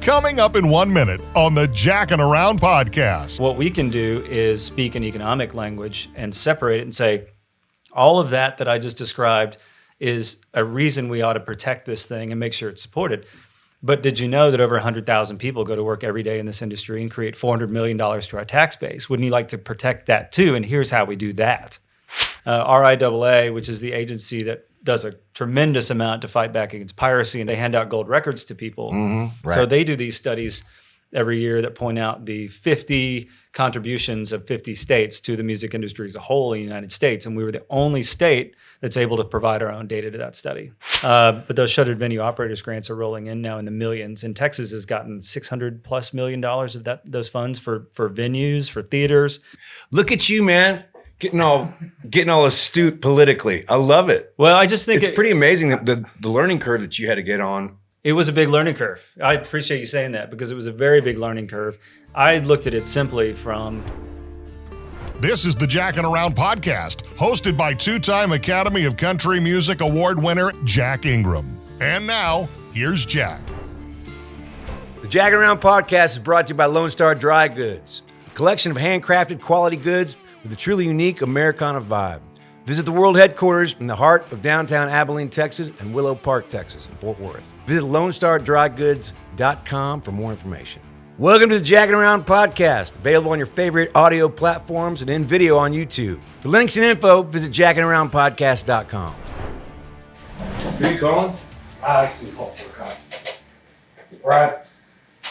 Coming up in 1 minute on the Jackin Around podcast. What we can do is speak an economic language and separate it and say, all of that I just described is a reason we ought to protect this thing and make sure it's supported. But did you know that over 100,000 people go to work every day in this industry and create $400 million to our tax base? Wouldn't you like to protect that too? And here's how we do that. RIAA, which is the agency that does a tremendous amount to fight back against piracy, and they hand out gold records to people. Mm-hmm, right. So they do these studies every year that point out the 50 contributions of 50 states to the music industry as a whole in the United States. And we were the only state that's able to provide our own data to that study. But those shuttered venue operators grants are rolling in now in the millions. And Texas has gotten $600+ million of those funds for venues, for theaters. Look at you, man. Getting all astute politically. I love it. Well, I just think it's pretty amazing the learning curve that you had to get on. It was a big learning curve. I appreciate you saying that because it was a very big learning curve. I looked at it simply from... This is the Jackin Around podcast, hosted by two-time Academy of Country Music Award winner Jack Ingram. And now, here's Jack. The Jackin Around podcast is brought to you by Lone Star Dry Goods, a collection of handcrafted quality goods with a truly unique Americana vibe. Visit the world headquarters in the heart of downtown Abilene, Texas, and Willow Park, Texas, in Fort Worth. Visit LoneStarDryGoods.com for more information. Welcome to the Jackin Around podcast, available on your favorite audio platforms and in video on YouTube. For links and info, visit JackinAroundPodcast.com. Who are you calling? I see Paul. Brad,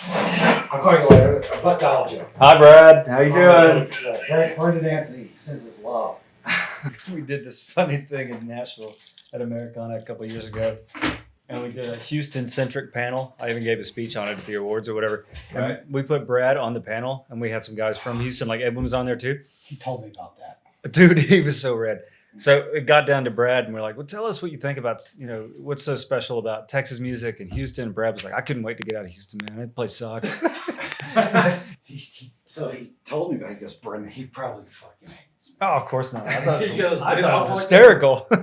I'll call you later. Butt dialed you. Hi, Brad. How you doing? Brendon Anthony sends his love. We did this funny thing in Nashville at Americana a couple of years ago. And we did a Houston-centric panel. I even gave a speech on it at the awards or whatever. Right. And we put Brad on the panel, and we had some guys from Houston, like Edwin was on there too. He told me about that. Dude, he was so rad. So it got down to Brad, and we're like, well, tell us what you think about, what's so special about Texas music and Houston. And Brad was like, I couldn't wait to get out of Houston, man. That place sucks. So he told me about it. He goes, Brendon, he probably fucking hates me. Oh, of course not. I thought He goes, I dude, thought it I was want hysterical. He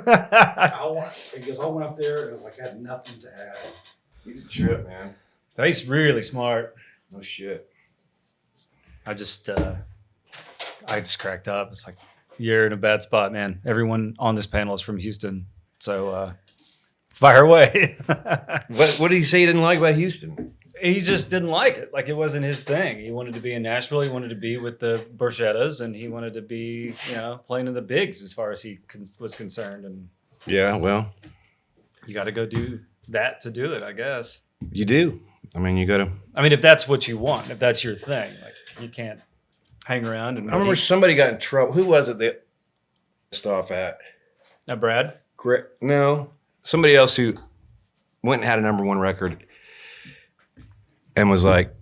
goes, I went up there, and it was like I had nothing to add. He's a trip, man. He's really smart. No shit. I just cracked up. It's like, you're in a bad spot, man. Everyone on this panel is from Houston. So fire away. What did he say he didn't like about Houston? He just didn't like it. Like, it wasn't his thing. He wanted to be in Nashville. He wanted to be with the Borchettas, and he wanted to be, playing in the bigs as far as he was concerned. And Yeah, well, you got to go do that to do it, I guess. you do. I mean, you got to. I mean, if that's what you want, if that's your thing, like, you can't hang around and. I remember somebody got in trouble. Who was it that pissed off at? Brad? No, somebody else who went and had a number one record and was like,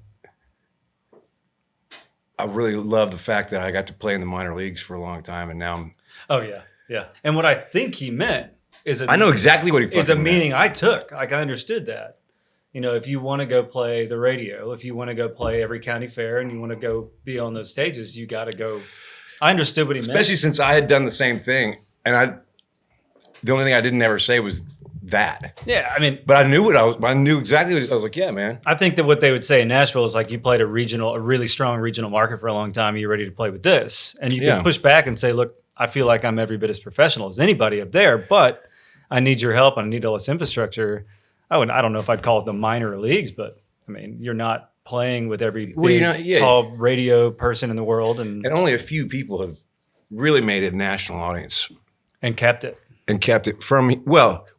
I really love the fact that I got to play in the minor leagues for a long time, and now I'm. Oh yeah, yeah. And what I think he meant is I know exactly what he fucking is a meant. meaning I took. Like, I understood that. If you want to go play the radio, if you want to go play every county fair, and you want to go be on those stages, you got to go. I understood what he meant. Especially since I had done the same thing, and the only thing I didn't ever say was that. Yeah, I mean, but I knew I knew exactly what I was like. Yeah, man. I think that what they would say in Nashville is like, you played a really strong regional market for a long time. You're ready to play with this, and you can push back and say, look, I feel like I'm every bit as professional as anybody up there, but I need your help and I need all this infrastructure. I don't know if I'd call it the minor leagues, but I mean, you're not playing with every tall radio person in the world, and only a few people have really made it a national audience and kept it from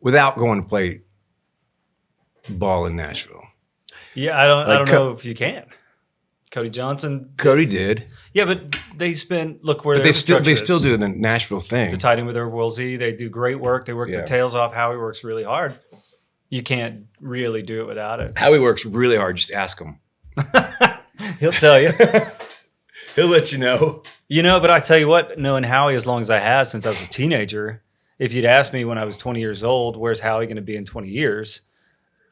without going to play ball in Nashville. Yeah, I don't know if you can. Cody Johnson. Cody did. Yeah, but they spend where but they still do the Nashville thing. They're tied in with their Woolsey. They do great work. They work their tails off. Howie works really hard. You can't really do it without it. Howie works really hard. Just ask him. He'll tell you. He'll let you know. But I tell you what, knowing Howie as long as I have since I was a teenager, if you'd asked me when I was 20 years old, where's Howie going to be in 20 years?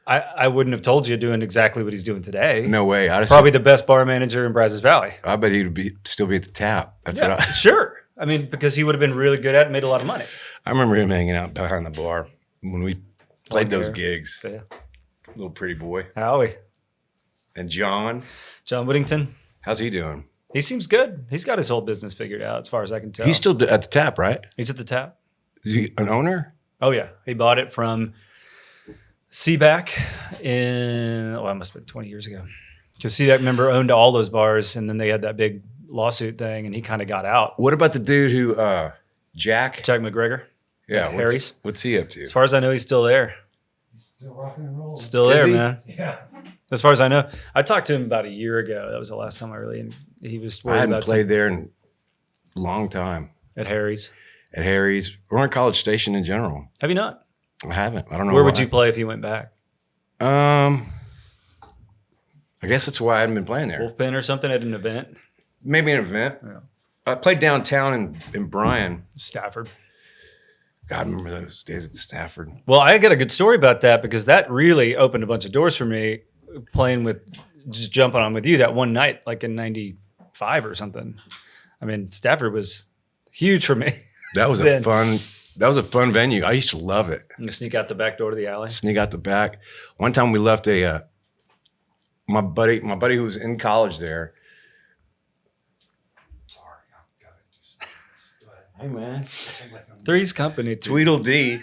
I wouldn't have told you doing exactly what he's doing today. No way. Probably the best bar manager in Brazos Valley. I bet he'd still be at the tap. That's what Sure. I mean, because he would have been really good at it and made a lot of money. I remember him hanging out behind the bar when we played those gigs. Yeah. Little pretty boy. Howie. And John Whittington. how's he doing? He seems good. He's got his whole business figured out, as far as I can tell. He's still at the Tap, right? He's at the Tap. Is he an owner? Oh yeah, he bought it from Seaback it must have been 20 years ago. Because Seaback, remember, owned all those bars, and then they had that big lawsuit thing, and he kind of got out. What about the dude who Jack McGregor. Yeah, Harry's. What's he up to? As far as I know, he's still there. He's still rocking and rolling. Still Is there, he? man. Yeah. As far as I know, I talked to him about a year ago. That was the last time he was worried I hadn't about played there in a long time. at Harry's. At Harry's or on College Station in general. Have you not? I haven't. I don't know. Where would why. you play if you went back? I guess that's why I hadn't been playing there. Wolfpen or something at an event? Maybe an event. Yeah. I played downtown in Bryan. Stafford. God, I remember those days at Stafford. Well, I got a good story about that because that really opened a bunch of doors for me just jumping on with you that one night, like in 95 or something. I mean, Stafford was huge for me. That was Then. That was a fun venue. I used to love it. You sneak out the back door to the alley. Sneak out the back. One time we left my buddy who was in college there. Sorry, I've got to just. Go ahead. Hey man, Three's company too. Tweedledee.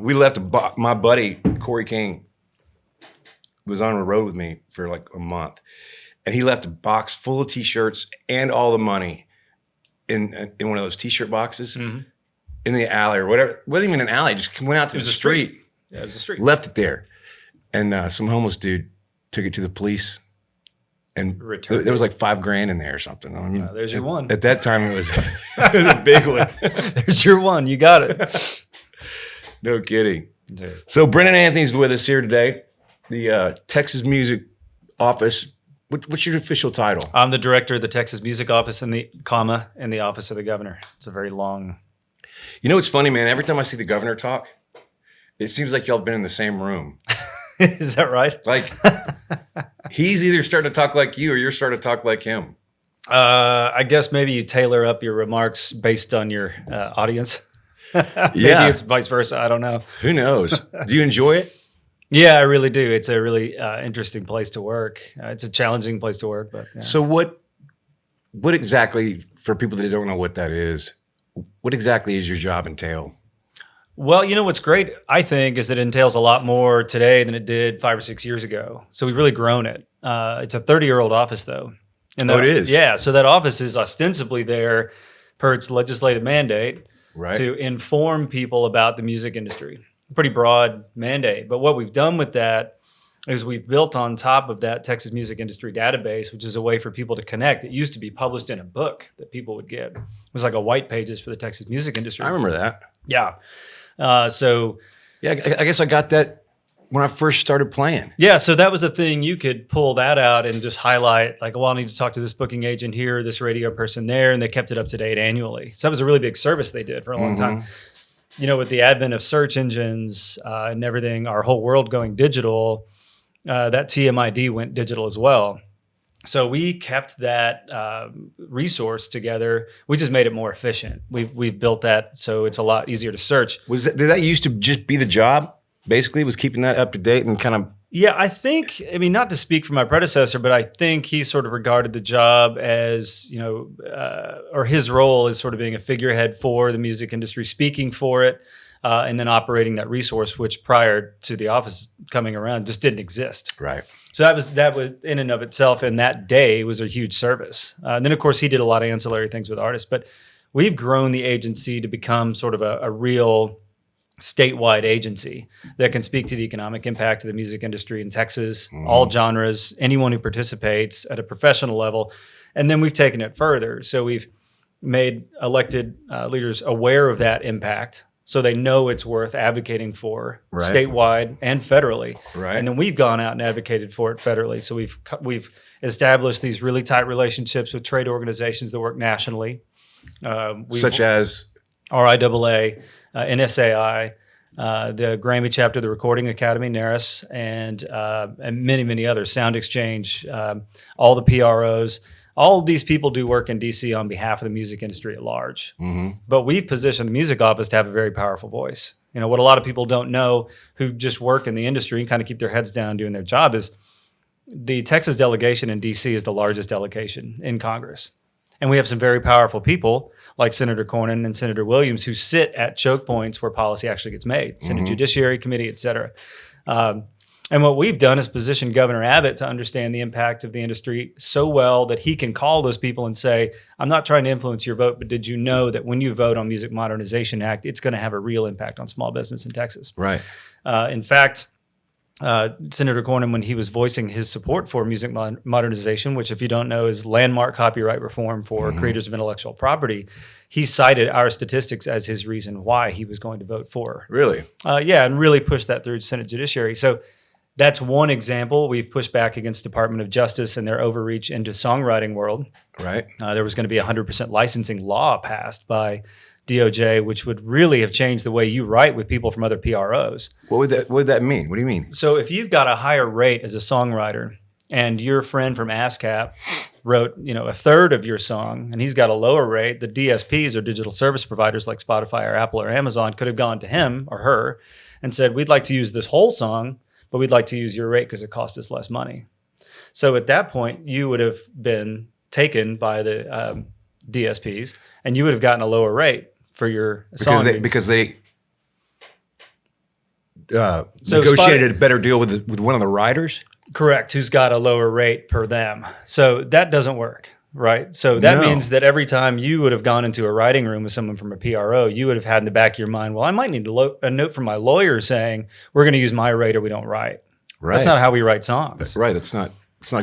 We left my buddy Corey King was on the road with me for like a month, and he left a box full of T-shirts and all the money in one of those T-shirt boxes in the alley or whatever. It wasn't even an alley; just went out to the street. Yeah, it was a street. Left it there, and some homeless dude took it to the police, and Returned there was like $5,000 in there or something. I mean, there's your one. At that time, it was it was a big one. There's your one. You got it. No kidding. Dude. So Brendon Anthony's with us here today, the Texas Music Office. What's your official title? I'm the director of the Texas Music Office in the Office of the Governor. It's a very long. You know what's funny, man? Every time I see the governor talk, it seems like y'all have been in the same room. Is that right? Like he's either starting to talk like you or you're starting to talk like him. I guess maybe you tailor up your remarks based on your audience. Maybe Yeah. it's vice versa. I don't know. Who knows? Do you enjoy it? Yeah, I really do. It's a really interesting place to work. It's a challenging place to work, but yeah. So what exactly, for people that don't know what that is, what exactly is your job entail? Well, you know what's great, I think, is that it entails a lot more today than it did 5 or 6 years ago. So we've really grown it. It's a 30-year-old office, though. And It is? Yeah, so that office is ostensibly there per its legislative mandate Right. to inform people about the music industry. Pretty broad mandate. But what we've done with that is we've built on top of that Texas music industry database, which is a way for people to connect. It used to be published in a book that people would get. It was like a white pages for the Texas music industry. I remember that. Yeah. So Yeah, I guess I got that when I first started playing. yeah, so that was a thing. You could pull that out and just highlight, like, well, I need to talk to this booking agent here, this radio person there, and they kept it up to date annually. So that was a really big service they did for a long time. You know, with the advent of search engines and everything, our whole world going digital, that TMID went digital as well. So we kept that resource together. We just made it more efficient. We've built that so it's a lot easier to search. Did that used to just be the job? Basically, was keeping that up to date and kind of. Yeah, I mean, not to speak for my predecessor, but I think he sort of regarded the job as, or his role as sort of being a figurehead for the music industry, speaking for it, and then operating that resource, which prior to the office coming around just didn't exist. Right. So that was in and of itself, and that day was a huge service. And then, of course, he did a lot of ancillary things with artists, but we've grown the agency to become sort of a real statewide agency that can speak to the economic impact of the music industry in Texas, all genres, anyone who participates at a professional level. And then we've taken it further. So we've made elected leaders aware of that impact so they know it's worth advocating for Right. statewide and federally. Right. And then we've gone out and advocated for it federally. So we've established these really tight relationships with trade organizations that work nationally. Such as. RIAA, NSAI, the Grammy chapter, the Recording Academy, NARAS, and many, many others, Sound Exchange, all the PROs. All of these people do work in D.C. on behalf of the music industry at large. But we've positioned the music office to have a very powerful voice what a lot of people don't know who just work in the industry and kind of keep their heads down doing their job is the Texas delegation in D.C. is the largest delegation in Congress. And we have some very powerful people like Senator Cornyn and Senator Williams who sit at choke points where policy actually gets made, Senate Judiciary Committee, et cetera. And what we've done is position Governor Abbott to understand the impact of the industry so well that he can call those people and say, I'm not trying to influence your vote, but did you know that when you vote on Music Modernization Act, it's going to have a real impact on small business in Texas? Right. In fact, Senator Cornyn, when he was voicing his support for music modernization, which if you don't know is landmark copyright reform for creators of intellectual property, he cited our statistics as his reason why he was going to vote for. Really? Yeah, and really pushed that through Senate Judiciary. So that's one example. We've pushed back against Department of Justice and their overreach into songwriting world. Right. There was going to be a 100% licensing law passed by DOJ, which would really have changed the way you write with people from other PROs. What would that mean? What do you mean? So if you've got a higher rate as a songwriter and your friend from ASCAP wrote, a third of your song and he's got a lower rate, the DSPs or digital service providers like Spotify or Apple or Amazon could have gone to him or her and said, we'd like to use this whole song, but we'd like to use your rate because it costs us less money. So at that point, you would have been taken by the DSPs and you would have gotten a lower rate for your song. Because they negotiated a better deal with one of the writers? Correct, who's got a lower rate per them. So that doesn't work, right? So that means that every time you would have gone into a writing room with someone from a PRO, you would have had in the back of your mind, well, I might need a note from my lawyer saying, we're going to use my rate or we don't write. Right. That's not how we write songs. Right, it's not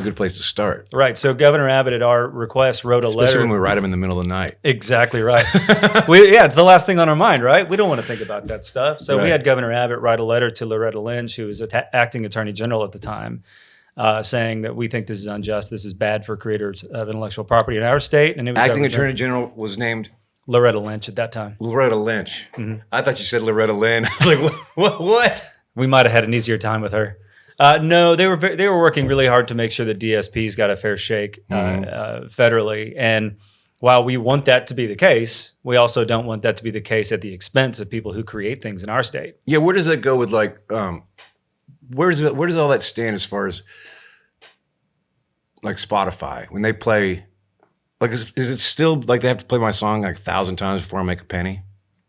a good place to start. Right, so Governor Abbott at our request wrote a letter. Especially when we write them in the middle of the night. Exactly right. It's the last thing on our mind, right? We don't want to think about that stuff. So we had Governor Abbott write a letter to Loretta Lynch, who was acting attorney general at the time, saying that we think this is unjust. This is bad for creators of intellectual property in our state. And it was acting attorney general was named Loretta Lynch at that time. Loretta Lynch. Mm-hmm. I thought you said Loretta Lynn. I was like, what? We might have had an easier time with her. No, they were working really hard to make sure that DSPs got a fair shake federally. And while we want that to be the case, we also don't want that to be the case at the expense of people who create things in our state. Yeah, where does that go with where does all that stand as far as like Spotify when they play? Like, is it still like they have to play my song like 1,000 times before I make a penny?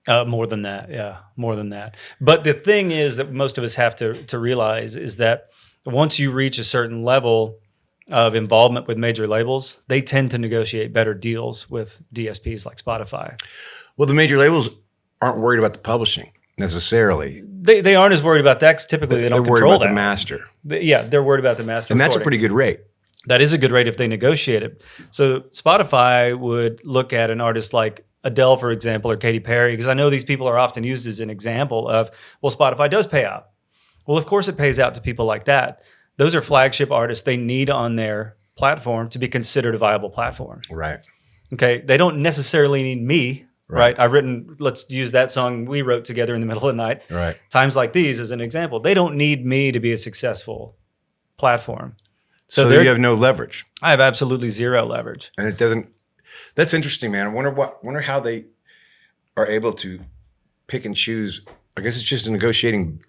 More than that, yeah, more than that. But the thing is that most of us have to realize is that once you reach a certain level of involvement with major labels, they tend to negotiate better deals with DSPs like Spotify. Well, the major labels aren't worried about the publishing necessarily. They aren't as worried about that because typically they don't control that. They're worried about the master. They're worried about the master. And that's a pretty good rate. That is a good rate if they negotiate it. So Spotify would look at an artist like Adele, for example, or Katy Perry, because I know these people are often used as an example of, well, Spotify does pay out. Well, of course it pays out to people like that. Those are flagship artists they need on their platform to be considered a viable platform. Right. Okay. They don't necessarily need me, right? I've written, let's use that song we wrote together in the middle of the night. Right. Times Like These as an example. They don't need me to be a successful platform. So you have no leverage. I have absolutely zero leverage. And it doesn't. That's interesting, man. I wonder how they are able to pick and choose. I guess it's just a negotiating,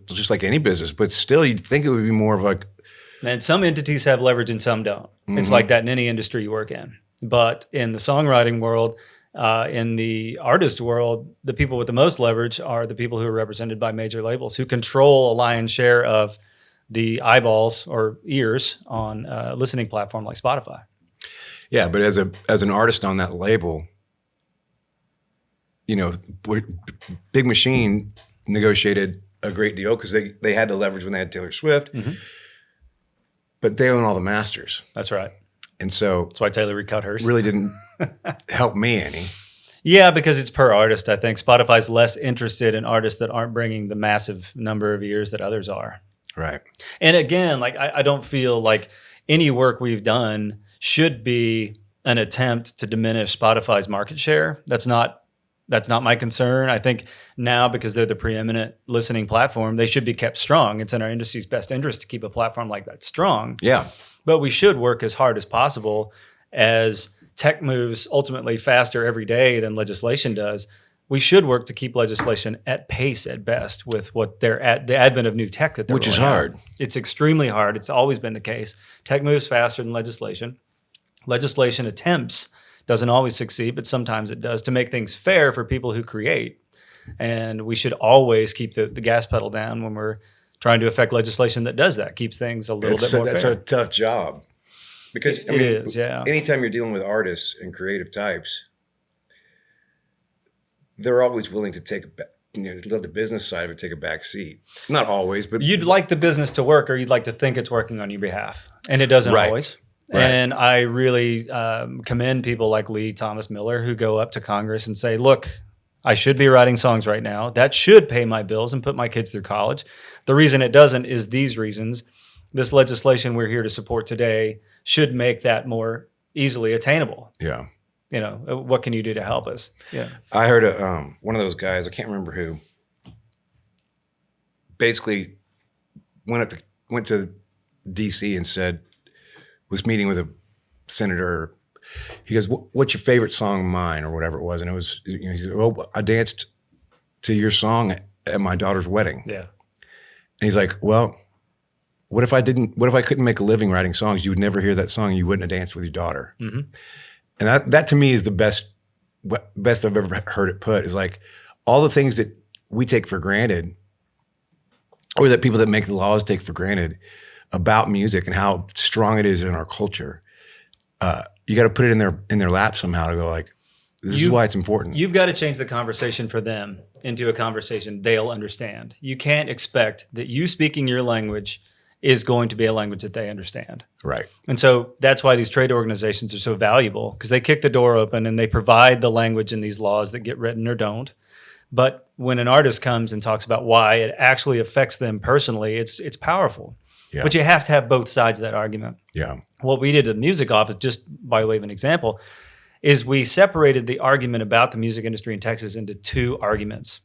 just like any business. But still, you'd think it would be more of like. And some entities have leverage and some don't. Mm-hmm. It's like that in any industry you work in. But in the songwriting world, in the artist world, the people with the most leverage are the people who are represented by major labels who control a lion's share of the eyeballs or ears on a listening platform like Spotify. Yeah, but as an artist on that label, Big Machine negotiated a great deal because they had the leverage when they had Taylor Swift, but they own all the masters. That's right. And so that's why Taylor recut hers. Really didn't help me any. Yeah, because it's per artist. I think Spotify's less interested in artists that aren't bringing the massive number of ears that others are. Right. And again, like I don't feel like any work we've done should be an attempt to diminish Spotify's market share. That's not my concern. I think now, because they're the preeminent listening platform, they should be kept strong. It's in our industry's best interest to keep a platform like that strong. Yeah. But we should work as hard as possible as tech moves ultimately faster every day than legislation does. we should work to keep legislation at pace at best with what they're at the advent of new tech that they're Which is rolling out. hard. It's extremely hard. It's always been the case. Tech moves faster than legislation. Legislation attempts, doesn't always succeed, but sometimes it does, to make things fair for people who create. And we should always keep the gas pedal down when we're trying to affect legislation that does that, keeps things a little bit more That's fair. a tough job. Because It is, yeah. Anytime you're dealing with artists and creative types, they're always willing to let the business side of it take a back seat. Not always, but You'd like the business to work, or you'd like to think it's working on your behalf, and it doesn't Right. always. Right. And I really commend people like Lee Thomas Miller who go up to Congress and say, look, I should be writing songs right now. That should pay my bills and put my kids through college. The reason it doesn't is these reasons. This legislation we're here to support today should make that more easily attainable. yeah. You know, what can you do to help us? Yeah. I heard one of those guys, I can't remember who, basically went to DC and was meeting with a senator. He goes, "What's your favorite song of mine?" or whatever it was, and it was, he said, "Well, I danced to your song at my daughter's wedding." Yeah. And he's like, "Well, what if I couldn't make a living writing songs? You would never hear that song. And you wouldn't have danced with your daughter." Mm-hmm. And that to me is the best I've ever heard it put, is like all the things that we take for granted, or that people that make the laws take for granted about music and how strong it is in our culture. You got to put it in their lap somehow to go like, this is why it's important. You've got to change the conversation for them into a conversation they'll understand. You can't expect that you speaking your language is going to be a language that they understand. Right. And so that's why these trade organizations are so valuable, because they kick the door open and they provide the language in these laws that get written or don't. But when an artist comes and talks about why it actually affects them personally, it's powerful. Yeah. But you have to have both sides of that argument. Yeah. What we did at the music office, just by way of an example, is we separated the argument about the music industry in Texas into two arguments.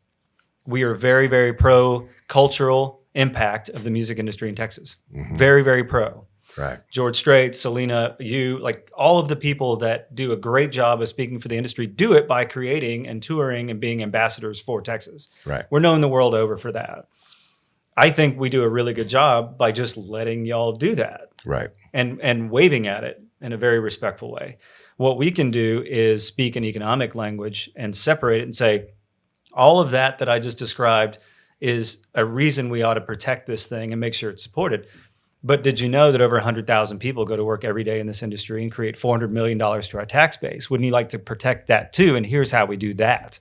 We are very, very pro-cultural impact of the music industry in Texas. Mm-hmm. Very, very pro. Right. George Strait, Selena, like all of the people that do a great job of speaking for the industry do it by creating and touring and being ambassadors for Texas. Right. We're known the world over for that. I think we do a really good job by just letting y'all do that. Right. And waving at it in a very respectful way. What we can do is speak an economic language and separate it and say, all of that I just described is a reason we ought to protect this thing and make sure it's supported. But did you know that over 100,000 people go to work every day in this industry and create $400 million to our tax base? Wouldn't you like to protect that too? And here's how we do that.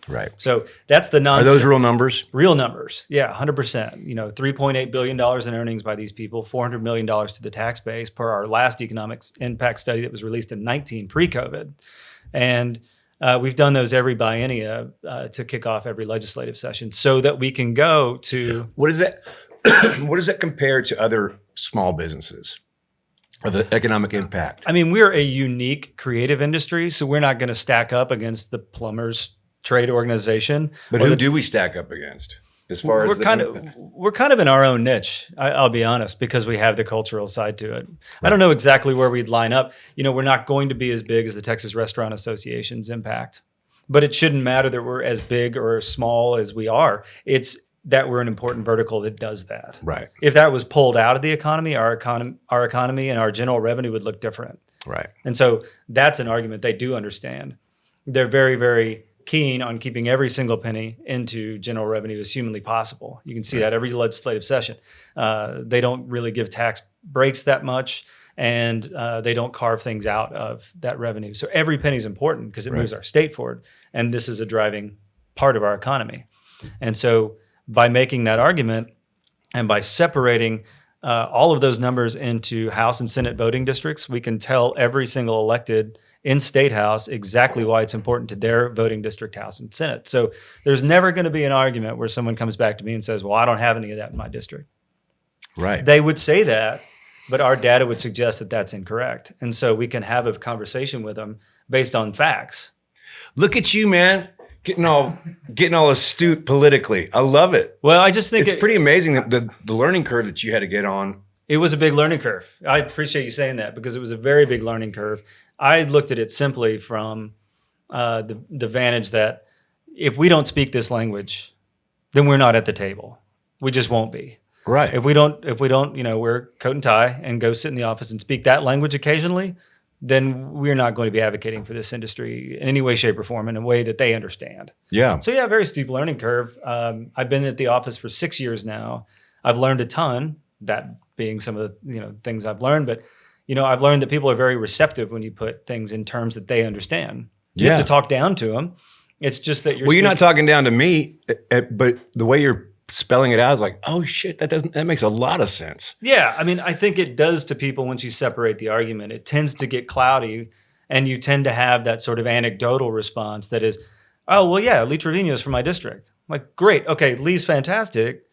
Right. So that's the Are nonsense. those real numbers? Real numbers. Yeah, 100%. You know, $3.8 billion in earnings by these people, $400 million to the tax base per our last economics impact study that was released in 19 pre-COVID. And we've done those every biennia to kick off every legislative session so that we can go to... What is that? What does that compare to other small businesses or the economic impact? I mean, we're a unique creative industry, so we're not going to stack up against the plumbers trade organization. But who do we stack up against as far as we're kind of in our own niche, I'll be honest, because we have the cultural side to it. Right. I don't know exactly where we'd line up. You know, we're not going to be as big as the Texas Restaurant Association's impact, but it shouldn't matter that we're as big or as small as we are. It's that we're an important vertical that does that. Right. If that was pulled out of the economy, our economy and our general revenue would look different. Right. And so that's an argument they do understand. They're very, very keen on keeping every single penny into general revenue as humanly possible. You can see that every legislative session. They don't really give tax breaks that much, and they don't carve things out of that revenue. So every penny is important because it moves our state forward, and this is a driving part of our economy. And so by making that argument and by separating all of those numbers into House and Senate voting districts, we can tell every single elected in State House exactly why it's important to their voting district, House and Senate. So there's never going to be an argument where someone comes back to me and says, well, I don't have any of that in my district. Right. They would say that, but our data would suggest that that's incorrect. And so we can have a conversation with them based on facts. Look at you, man. Getting all astute politically. I love it. Well, I just think it's pretty amazing that the learning curve that you had to get on. It was a big learning curve. I appreciate you saying that because it was a very big learning curve. I looked at it simply from the vantage that if we don't speak this language, then we're not at the table. We just won't be. Right. If we don't, wear coat and tie and go sit in the office and speak that language occasionally, then we're not going to be advocating for this industry in any way, shape, or form in a way that they understand. Yeah. So yeah, very steep learning curve. I've been at the office for 6 years now. I've learned a ton, that being some of the things I've learned, but I've learned that people are very receptive when you put things in terms that they understand. You have to talk down to them. It's just that you're not talking down to me, but the way you're spelling it out is like, oh shit, that makes a lot of sense. Yeah, I mean, I think it does to people once you separate the argument. It tends to get cloudy, and you tend to have that sort of anecdotal response that is, oh, well, yeah, Lee Trevino's from my district. I'm like, great, okay, Lee's fantastic.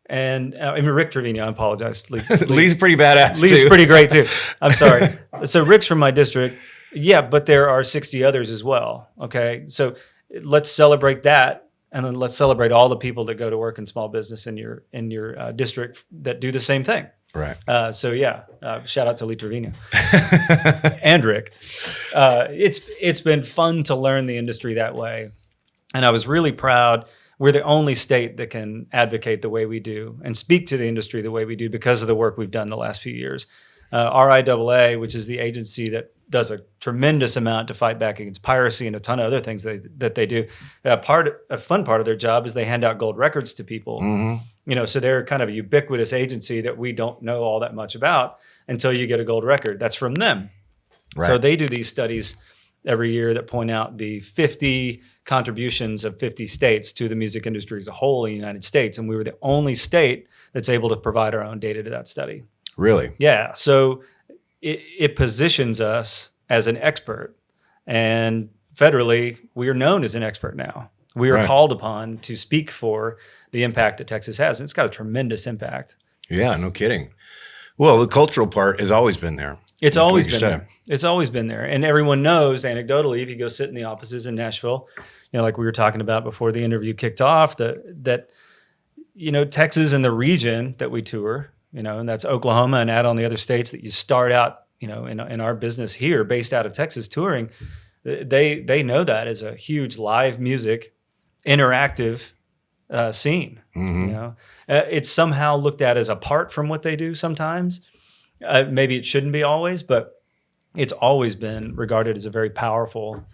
And Rick Trevino, I apologize. Lee's pretty badass Lee's too. pretty great too. I'm sorry. So Rick's from my district. Yeah, but there are 60 others as well. Okay, so let's celebrate that. And then let's celebrate all the people that go to work in small business in your district that do the same thing. Right. Shout out to Lee Trevino and Rick. It's been fun to learn the industry that way, and I was really proud. We're the only state that can advocate the way we do and speak to the industry the way we do because of the work we've done the last few years. RIAA, which is the agency that does a tremendous amount to fight back against piracy and a ton of other things that they do. A fun part of their job is they hand out gold records to people. Mm-hmm. So they're kind of a ubiquitous agency that we don't know all that much about until you get a gold record. That's from them. Right. So they do these studies every year that point out the 50 contributions of 50 states to the music industry as a whole in the United States. And we were the only state that's able to provide our own data to that study. Really? Yeah. So it positions us as an expert, and federally, we are known as an expert now. We are called upon to speak for the impact that Texas has, and it's got a tremendous impact. Yeah, no kidding. Well, the cultural part has always been there. It's always been there. It's always been there, and everyone knows anecdotally. If you go sit in the offices in Nashville, like we were talking about before the interview kicked off, that Texas and the region that we tour. And that's Oklahoma and add on the other states that you start out, in our business here based out of Texas touring, they know that as a huge live music, interactive scene. Mm-hmm. It's somehow looked at as apart from what they do sometimes. Maybe it shouldn't be always, but it's always been regarded as a very powerful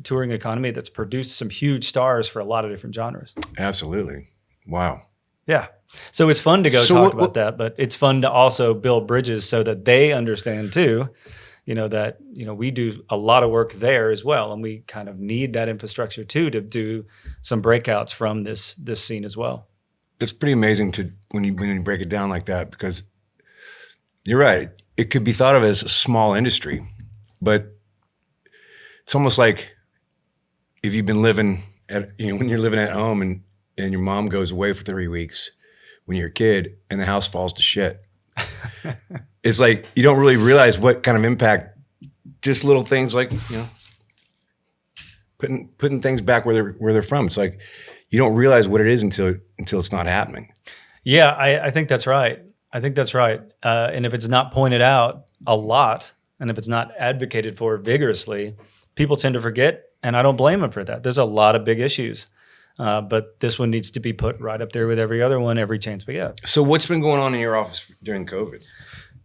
touring economy that's produced some huge stars for a lot of different genres. Absolutely. Wow. Yeah. So it's fun to go talk about that, but it's fun to also build bridges so that they understand too, that, we do a lot of work there as well. And we kind of need that infrastructure too, to do some breakouts from this scene as well. It's pretty amazing when you break it down like that, because you're right. It could be thought of as a small industry, but it's almost like if you've been living when you're living at home and your mom goes away for 3 weeks, when you're a kid and the house falls to shit. It's like you don't really realize what kind of impact just little things like, putting things back where they're from. It's like you don't realize what it is until it's not happening. Yeah, I think that's right. And if it's not pointed out a lot, and if it's not advocated for vigorously, people tend to forget, and I don't blame them for that. There's a lot of big issues. But this one needs to be put right up there with every other one every chance we get. So what's been going on in your office during COVID?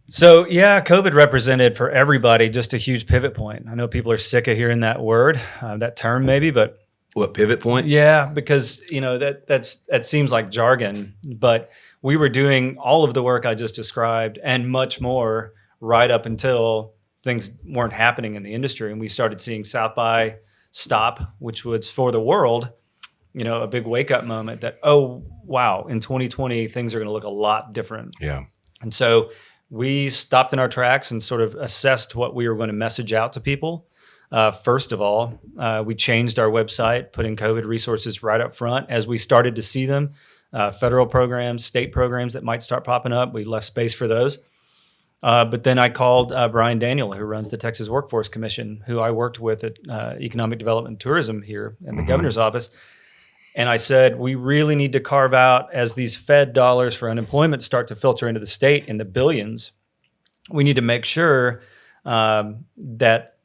So yeah, COVID represented for everybody just a huge pivot point. I know people are sick of hearing that word, that term maybe, but what, pivot point? Yeah, because that seems like jargon, but we were doing all of the work I just described and much more right up until things weren't happening in the industry, and we started seeing South by stop, which was for the world. A big wake up moment that, oh, wow, in 2020, things are going to look a lot different. Yeah. And so we stopped in our tracks and sort of assessed what we were going to message out to people. First of all, we changed our website, putting COVID resources right up front as we started to see them. Federal programs, state programs that might start popping up. We left space for those. But then I called Brian Daniel, who runs the Texas Workforce Commission, who I worked with at Economic Development and Tourism here in the governor's office. And I said, we really need to carve out, as these Fed dollars for unemployment start to filter into the state in the billions, we need to make sure that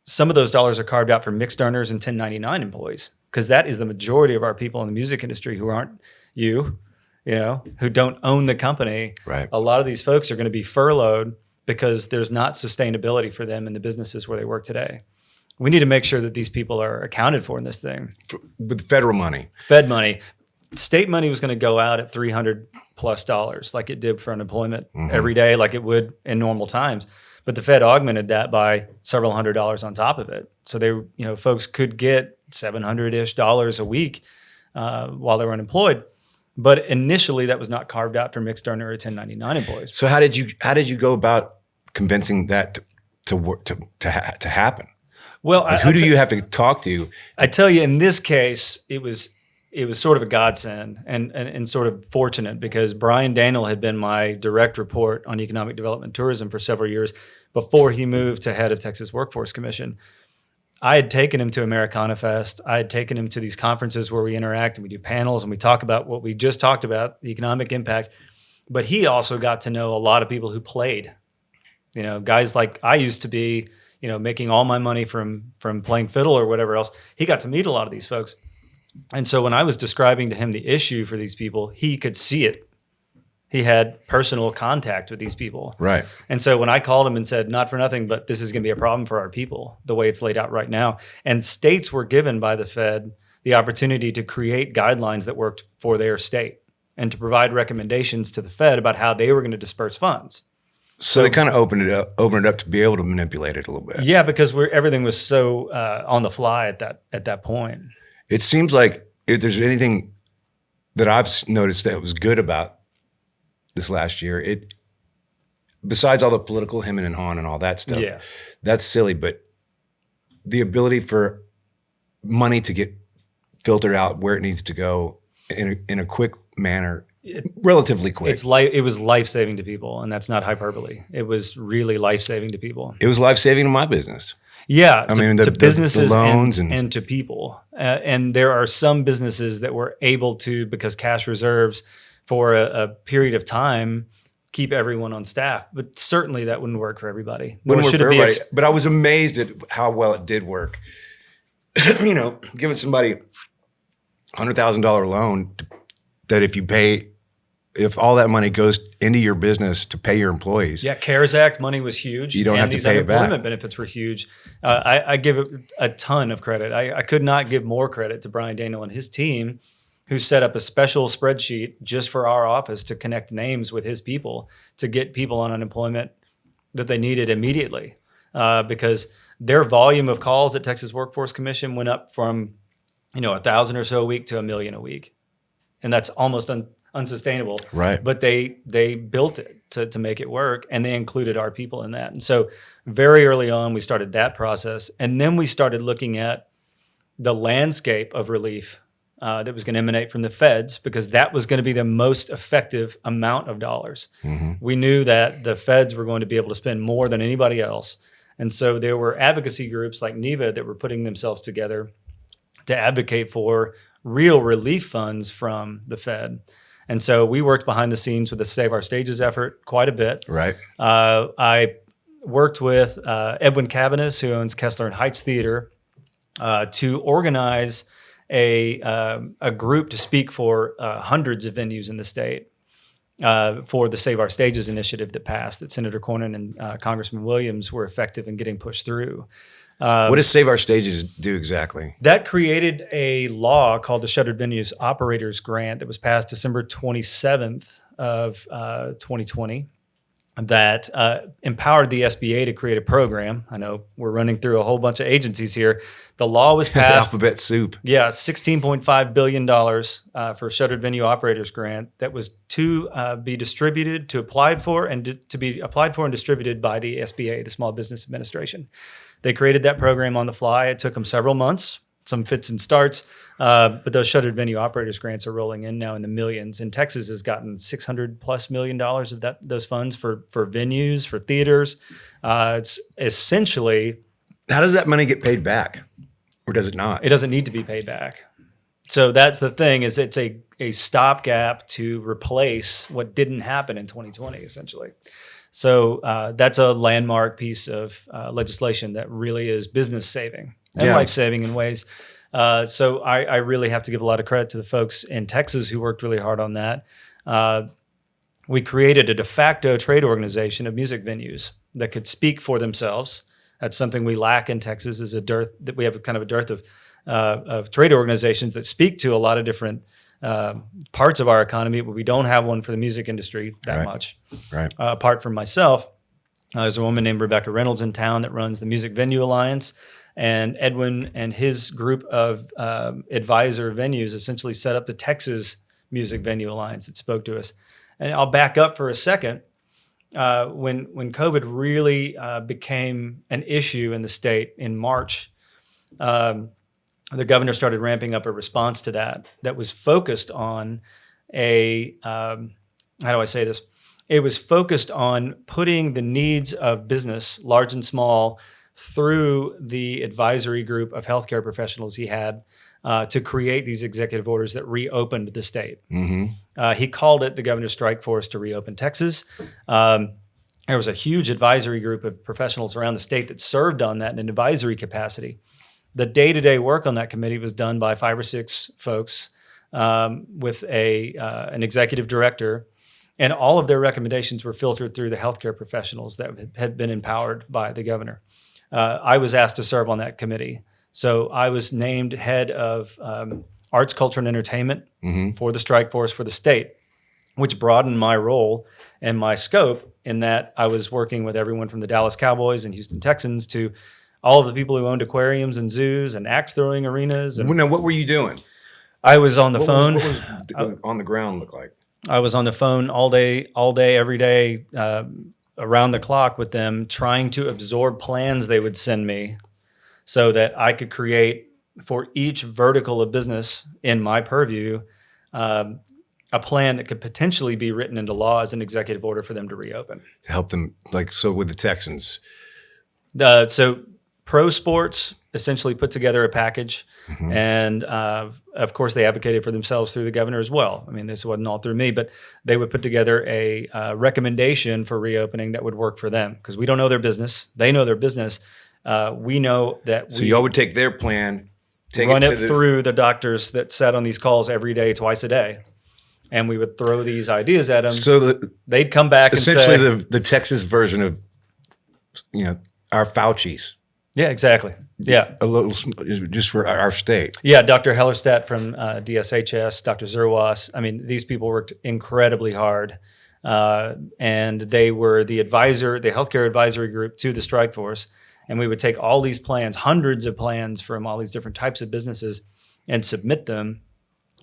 some of those dollars are carved out for mixed earners and 1099 employees. because that is the majority of our people in the music industry who aren't you know, who don't own the company. Right. A lot of these folks are going to be furloughed because there's not sustainability for them in the businesses where they work today. We need to make sure that these people are accounted for in this thing. With federal money. Fed money. State money was going to go out at $300+ like it did for unemployment every day, like it would in normal times. But the Fed augmented that by several $100s on top of it. So they, folks could get $700-ish a week while they were unemployed. But initially, that was not carved out for mixed earner or 1099 employees. So how did you go about convincing that to happen? Well, like who do you have to talk to? I tell you, in this case, it was sort of a godsend and sort of fortunate because Brian Daniel had been my direct report on economic development and tourism for several years before he moved to head of Texas Workforce Commission. I had taken him to Americana Fest. I had taken him to these conferences where we interact and we do panels and we talk about what we just talked about, the economic impact. But he also got to know a lot of people who played, guys like I used to be, making all my money from playing fiddle or whatever else. He got to meet a lot of these folks. And so when I was describing to him the issue for these people, he could see it. He had personal contact with these people. Right. And so when I called him and said, not for nothing, but this is going to be a problem for our people, the way it's laid out right now. And states were given by the Fed the opportunity to create guidelines that worked for their state and to provide recommendations to the Fed about how they were going to disperse funds. So they kind of opened it up to be able to manipulate it a little bit. Yeah, because everything was so on the fly at that point. It seems like if there's anything that I've noticed that was good about this last year, besides all the political hemming and hawing and all that stuff, that's silly, but the ability for money to get filtered out where it needs to go in a quick manner, relatively quick. It was life-saving to people, and that's not hyperbole. It was really life-saving to people. It was life-saving to my business. Yeah, to businesses the loans and to people. And there are some businesses that were able to, because cash reserves for a period of time, keep everyone on staff. But certainly that wouldn't work for everybody. Wouldn't work for everybody. But I was amazed at how well it did work. Giving somebody $100,000 loan that if all that money goes into your business to pay your employees. Yeah, CARES Act money was huge. You don't have to pay it back. Unemployment benefits were huge. I give it a ton of credit. I could not give more credit to Brian Daniel and his team, who set up a special spreadsheet just for our office to connect names with his people to get people on unemployment that they needed immediately. Because their volume of calls at Texas Workforce Commission went up from 1,000 or so a week to 1 million a week. And that's almost unsustainable. Right. But they built it to make it work, and they included our people in that. And so very early on, we started that process. And then we started looking at the landscape of relief that was going to emanate from the feds, because that was going to be the most effective amount of dollars. Mm-hmm. We knew that the feds were going to be able to spend more than anybody else. And so there were advocacy groups like NEVA that were putting themselves together to advocate for real relief funds from the Fed. And so we worked behind the scenes with the Save Our Stages effort quite a bit. Right. I worked with Edwin Cabanis, who owns Kessler and Heights Theater, to organize a group to speak for hundreds of venues in the state for the Save Our Stages initiative that passed, that Senator Cornyn and Congressman Williams were effective in getting pushed through. What does Save Our Stages do exactly? That created a law called the Shuttered Venues Operators Grant that was passed December 27th of 2020 that empowered the SBA to create a program. I know we're running through a whole bunch of agencies here. The law was passed. Alphabet soup. Yeah, $16.5 billion for Shuttered Venue Operators Grant that was to be distributed, to applied for, and to be applied for and distributed by the SBA, the Small Business Administration. They created that program on the fly. It took them several months, some fits and starts, but those Shuttered Venue Operators Grants are rolling in now in the millions. And Texas has gotten $600+ million of those funds for venues, for theaters. It's essentially... How does that money get paid back? Or does it not? It doesn't need to be paid back. So that's the thing, is it's a stopgap to replace what didn't happen in 2020, essentially. So that's a landmark piece of legislation that really is business saving and life saving in ways. So I really have to give a lot of credit to the folks in Texas who worked really hard on that. We created a de facto trade organization of music venues that could speak for themselves. That's something we lack in Texas, is a dearth, that we have kind of a dearth of trade organizations that speak to a lot of different parts of our economy, but we don't have one for the music industry that much. Right. Apart from myself, there's a woman named Rebecca Reynolds in town that runs the Music Venue Alliance, and Edwin and his group of advisor venues essentially set up the Texas Music Venue Alliance that spoke to us. And I'll back up for a second. When COVID really became an issue in the state in March, the governor started ramping up a response to that was focused on how do I say this? It was focused on putting the needs of business, large and small, through the advisory group of healthcare professionals he had to create these executive orders that reopened the state. Mm-hmm. He called it the Governor's Strike Force to reopen Texas. There was a huge advisory group of professionals around the state that served on that in an advisory capacity. The day-to-day work on that committee was done by 5 or 6 folks with an executive director, and all of their recommendations were filtered through the healthcare professionals that had been empowered by the governor. I was asked to serve on that committee. So I was named head of arts, culture, and entertainment for the strike force for the state, which broadened my role and my scope in that I was working with everyone from the Dallas Cowboys and Houston Texans to all of the people who owned aquariums and zoos and axe throwing arenas. And Now, what were you doing? I was on the phone. What was on the ground look like? I was on the phone all day, every day, around the clock with them, trying to absorb plans they would send me so that I could create for each vertical of business in my purview a plan that could potentially be written into law as an executive order for them to reopen. To help them, so with the Texans. So pro sports essentially put together a package, and of course they advocated for themselves through the governor as well. I mean, this wasn't all through me, but they would put together a recommendation for reopening that would work for them, because we don't know their business. They know their business. We know that So y'all would take their plan, run it through the doctors that sat on these calls every day, twice a day. And we would throw these ideas at them. So they'd come back and say... Essentially the Texas version of, our Fauci's. Yeah, exactly. Yeah. A little, just for our state. Yeah, Dr. Hellerstedt from DSHS, Dr. Zerwas. I mean, these people worked incredibly hard. And they were the healthcare advisory group to the strike force. And we would take all these plans, hundreds of plans from all these different types of businesses, and submit them.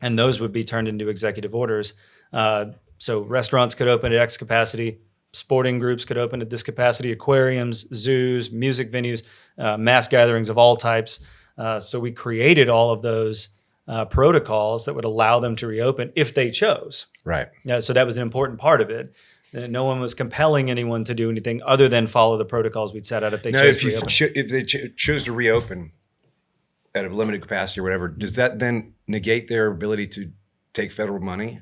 And those would be turned into executive orders. So restaurants could open at X capacity, sporting groups could open at this capacity, aquariums, zoos, music venues, mass gatherings of all types. So we created all of those protocols that would allow them to reopen if they chose. Right. Yeah. So that was an important part of it. No one was compelling anyone to do anything other than follow the protocols we'd set out if they chose to reopen. If they chose to reopen at a limited capacity or whatever, does that then negate their ability to take federal money?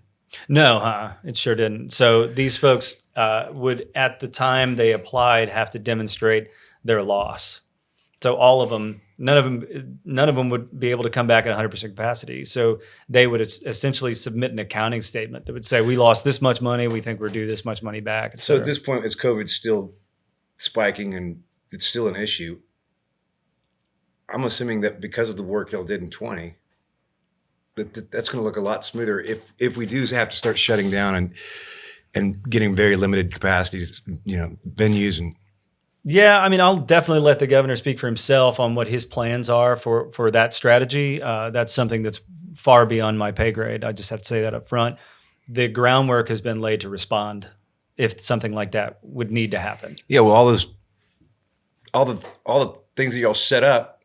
No, it sure didn't. So these folks would, at the time they applied, have to demonstrate their loss. So all of them, none of them would be able to come back at 100% capacity. So they would essentially submit an accounting statement that would say, we lost this much money, we think we're due this much money back. So at this point, as COVID's still spiking and it's still an issue, I'm assuming that because of the work y'all did in 20, that's going to look a lot smoother if we do have to start shutting down and getting very limited capacities, venues and. Yeah, I mean, I'll definitely let the governor speak for himself on what his plans are for that strategy. That's something that's far beyond my pay grade. I just have to say that up front. The groundwork has been laid to respond if something like that would need to happen. Yeah, well, all the things that y'all set up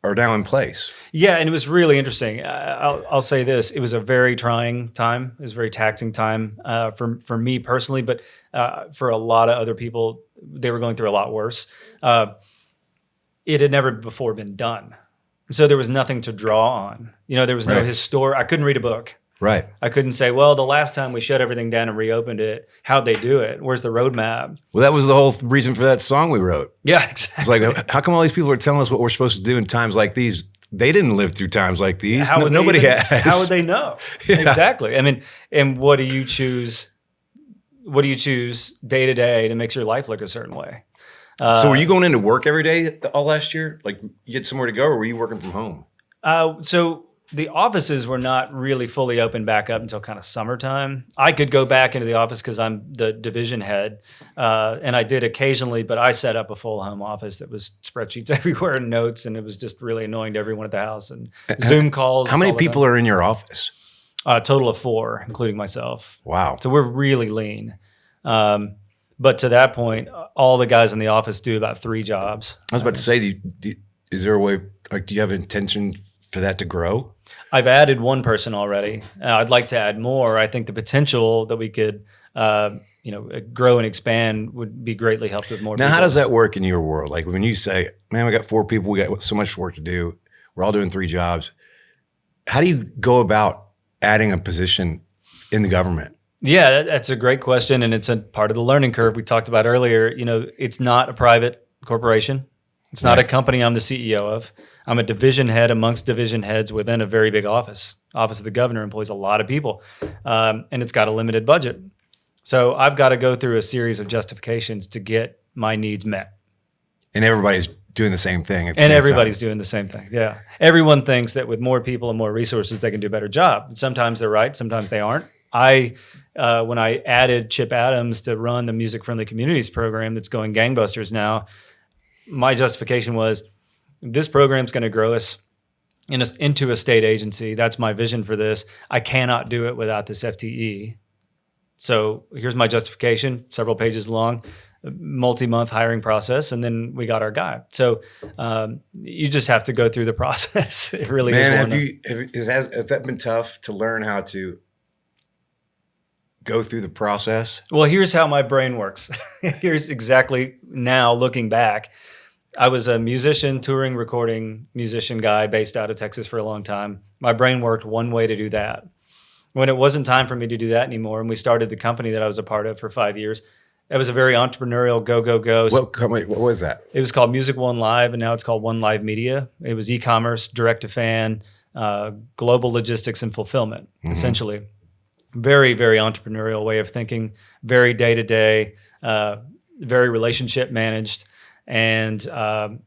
are now in place. Yeah, and it was really interesting. I'll say this: it was a very trying time. It was a very taxing time for me personally, but for a lot of other people, they were going through a lot worse. It had never before been done, so there was nothing to draw on. There was no I couldn't read a book. Right. I couldn't say, well, the last time we shut everything down and reopened it, how'd they do it? Where's the roadmap? Well, that was the whole reason for that song we wrote. Yeah, exactly. It's like, how come all these people are telling us what we're supposed to do in times like these they didn't live through times like these. How would Nobody has. has. How would they know? Yeah. Exactly. I mean, and what do you choose? What do you choose day to day that makes your life look a certain way? So were you going into work every day all last year? Like you had somewhere to go, or were you working from home? So the offices were not really fully open back up until kind of summertime. I could go back into the office because I'm the division head, and I did occasionally, but I set up a full home office that was spreadsheets everywhere and notes, and it was just really annoying to everyone at the house and Zoom calls. How many people are in your office? A total of 4, including myself. Wow. So we're really lean. But to that point, all the guys in the office do about 3 jobs. I was about to say, is there a way, like, do you have intention for that to grow? I've added 1 person already. I'd like to add more. I think the potential that we could, grow and expand would be greatly helped with more Now, people. how does that work in your world? Like when you say, man, we got 4 people, we got so much work to do. We're all doing 3 jobs. How do you go about adding a position in the government? Yeah, that's a great question, and it's a part of the learning curve we talked about earlier. You know, it's not a private corporation. It's not a company I'm the CEO of. I'm a division head amongst division heads within a very big office. Office of the Governor employs a lot of people, and it's got a limited budget. So I've got to go through a series of justifications to get my needs met. And everybody's doing the same thing. And everybody's doing the same thing. Yeah. Everyone thinks that with more people and more resources, they can do a better job. Sometimes they're right. Sometimes they aren't. When I added Chip Adams to run the Music Friendly Communities program that's going gangbusters now, my justification was this program's going to grow us into a state agency. That's my vision for this. I cannot do it without this FTE. So here's my justification, several pages long, multi-month hiring process, and then we got our guy. So you just have to go through the process. It really is. Man, has that been tough to learn how to go through the process? Well, here's how my brain works. Here's exactly now looking back. I was a musician, touring, recording musician guy based out of Texas for a long time. My brain worked one way to do that. When it wasn't time for me to do that anymore, and we started the company that I was a part of for 5 years, it was a very entrepreneurial go. What was that? It was called Music One Live, and now it's called One Live Media. It was e-commerce, direct-to-fan, global logistics and fulfillment, essentially. Very, very entrepreneurial way of thinking, very day-to-day, very relationship managed. And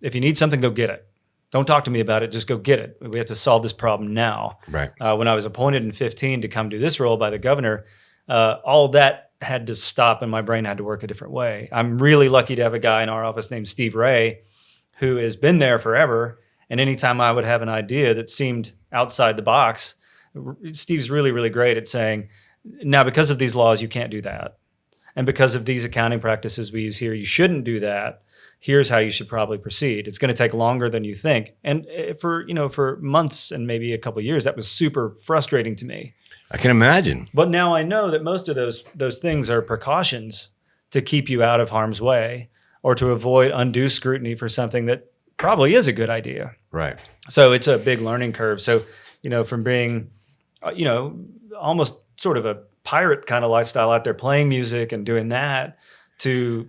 if you need something, go get it. Don't talk to me about it. Just go get it. We have to solve this problem now. Right. When I was appointed in 2015 to come do this role by the governor, all that had to stop and my brain had to work a different way. I'm really lucky to have a guy in our office named Steve Earle who has been there forever. And anytime I would have an idea that seemed outside the box, Steve's really, really great at saying, now because of these laws, you can't do that. And because of these accounting practices we use here, you shouldn't do that. Here's how you should probably proceed. It's going to take longer than you think. And for months and maybe a couple of years, that was super frustrating to me. I can imagine. But now I know that most of those things are precautions to keep you out of harm's way or to avoid undue scrutiny for something that probably is a good idea. Right. So it's a big learning curve. So, from being, almost sort of a pirate kind of lifestyle out there playing music and doing that to,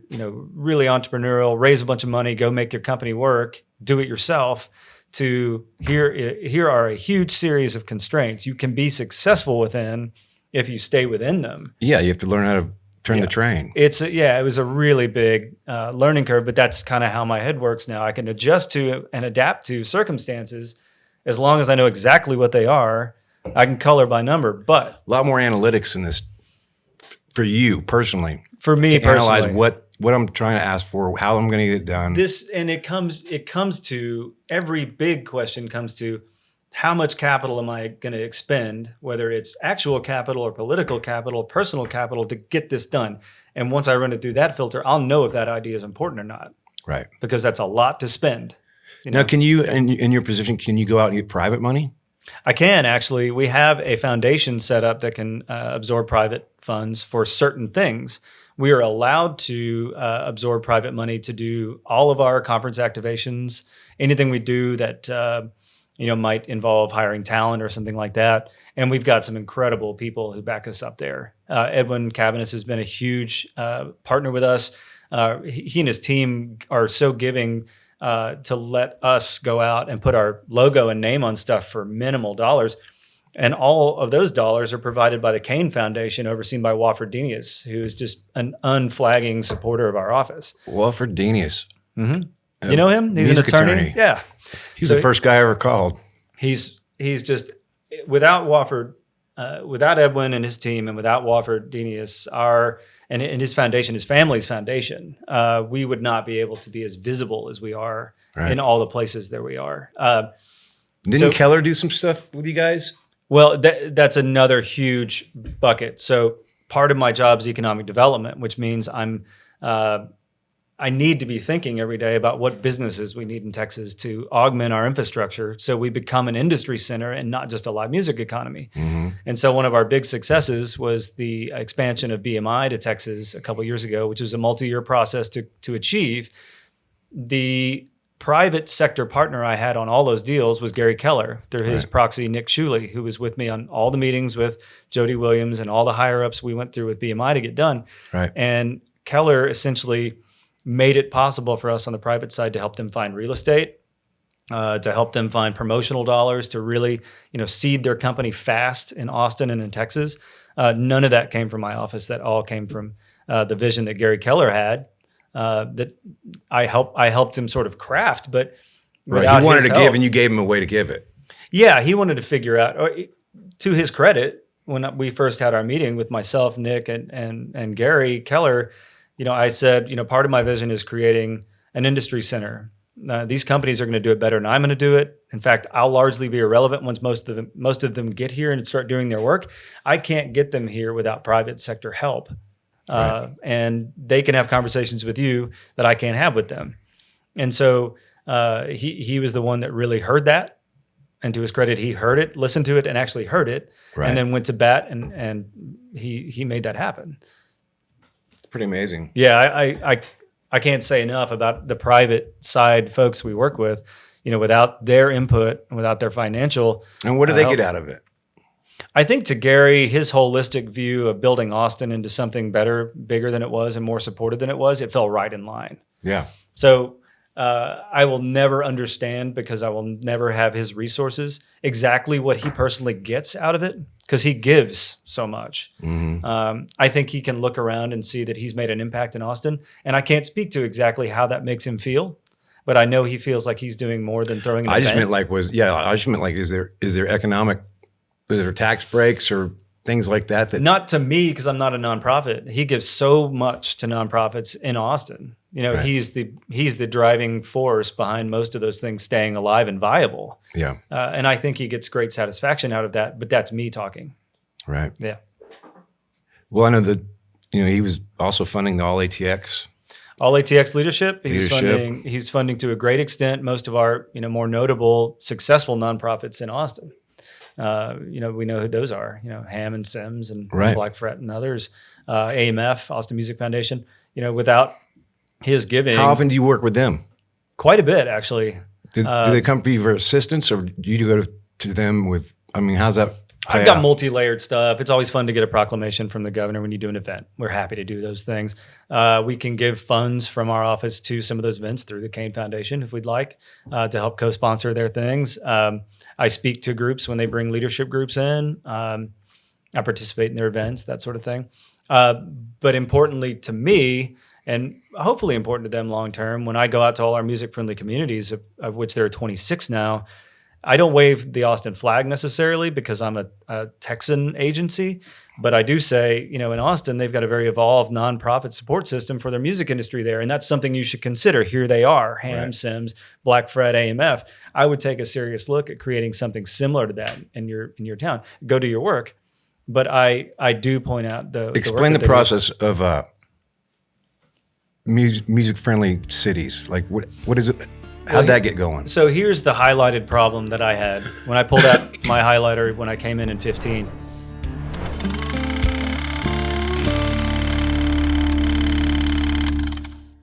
really entrepreneurial, raise a bunch of money, go make your company work, do it yourself, to here are a huge series of constraints you can be successful within if you stay within them. Yeah, you have to learn how to turn the train. It was a really big learning curve, but that's kind of how my head works now. I can adjust to and adapt to circumstances as long as I know exactly what they are. I can color by number, but a lot more analytics in this for you personally. For me to personally, analyze what I'm trying to ask for, how I'm going to get it done. It comes to every big question comes to how much capital am I going to expend, whether it's actual capital or political capital, personal capital to get this done. And once I run it through that filter, I'll know if that idea is important or not. Right. Because that's a lot to spend. Now, can you, in your position, can you go out and get private money? I can actually. We have a foundation set up that can absorb private funds for certain things. We are allowed to absorb private money to do all of our conference activations, anything we do that might involve hiring talent or something like that. And we've got some incredible people who back us up there. Edwin Cabanis has been a huge partner with us. He and his team are so giving. to let us go out and put our logo and name on stuff for minimal dollars. And all of those dollars are provided by the Kane Foundation, overseen by Wofford Denius, who is just an unflagging supporter of our office. Wofford Denius. Mm-hmm. You know him? He's an attorney. Yeah. He's the first guy I ever called. He's just, without Wofford, without Edwin and his team, and without Wofford Denius, and his foundation, his family's foundation, we would not be able to be as visible as we are in all the places that we are. Didn't Keller do some stuff with you guys? Well, that's another huge bucket. So part of my job is economic development, which means I need to be thinking every day about what businesses we need in Texas to augment our infrastructure so we become an industry center and not just a live music economy. Mm-hmm. And so one of our big successes was the expansion of BMI to Texas a couple of years ago, which was a multi-year process to achieve. The private sector partner I had on all those deals was Gary Keller, through his proxy, Nick Shuley, who was with me on all the meetings with Jody Williams and all the higher-ups we went through with BMI to get done. Right. And Keller essentially made it possible for us on the private side to help them find real estate, to help them find promotional dollars, to really, seed their company fast in Austin and in Texas. None of that came from my office. That all came from the vision that Gary Keller had, that I helped him sort of craft. But without he wanted his to help, give, and you gave him a way to give it. Yeah, he wanted to figure out. To his credit, when we first had our meeting with myself, Nick, and Gary Keller, I said, part of my vision is creating an industry center. These companies are going to do it better than I'm going to do it. In fact, I'll largely be irrelevant once most of them get here and start doing their work. I can't get them here without private sector help. And they can have conversations with you that I can't have with them. And so he was the one that really heard that. And to his credit, he heard it, listened to it, and actually heard it, and then went to bat, and he made that happen. Pretty amazing. Yeah, I can't say enough about the private side folks we work with. Without their input, without their financial. And what do they get out of it? I think to Gary, his holistic view of building Austin into something better, bigger than it was, and more supported than it was, it fell right in line. Yeah. So I will never understand, because I will never have his resources, exactly what he personally gets out of it, because he gives so much. Mm-hmm. I think he can look around and see that he's made an impact in Austin, and I can't speak to exactly how that makes him feel, but I know he feels like he's doing more than throwing an event. I just meant is there economic, is there tax breaks or things like that? That Not to me, because I'm not a nonprofit. He gives so much to nonprofits in Austin. He's the driving force behind most of those things staying alive and viable. Yeah. And I think he gets great satisfaction out of that, but that's me talking. Right. Yeah. Well, I know that, he was also funding the All ATX. All ATX leadership. He's funding to a great extent most of our, more notable, successful nonprofits in Austin. We know who those are, Ham and Sims and Black Fret and others, AMF, Austin Music Foundation, without his giving. How often do you work with them? Quite a bit, actually. Do they come to you for assistance, or do you go to them with, how's that? I've got multi-layered stuff. It's always fun to get a proclamation from the governor when you do an event. We're happy to do those things. We can give funds from our office to some of those events through the Kane Foundation if we'd like, to help co-sponsor their things. I speak to groups when they bring leadership groups in. I participate in their events, that sort of thing. But importantly to me, and hopefully important to them long-term, when I go out to all our music-friendly communities, of which there are 26 now, I don't wave the Austin flag necessarily because I'm a Texan agency, but I do say, in Austin, they've got a very evolved nonprofit support system for their music industry there. And that's something you should consider. Here they are, Ham, Sims, Black Fret, AMF. I would take a serious look at creating something similar to that in your town. Go do your work. But I do point out Explain the process of music-friendly cities. Like what is it? How'd that get going? So here's the highlighted problem that I had when I pulled out my highlighter when I came in 15.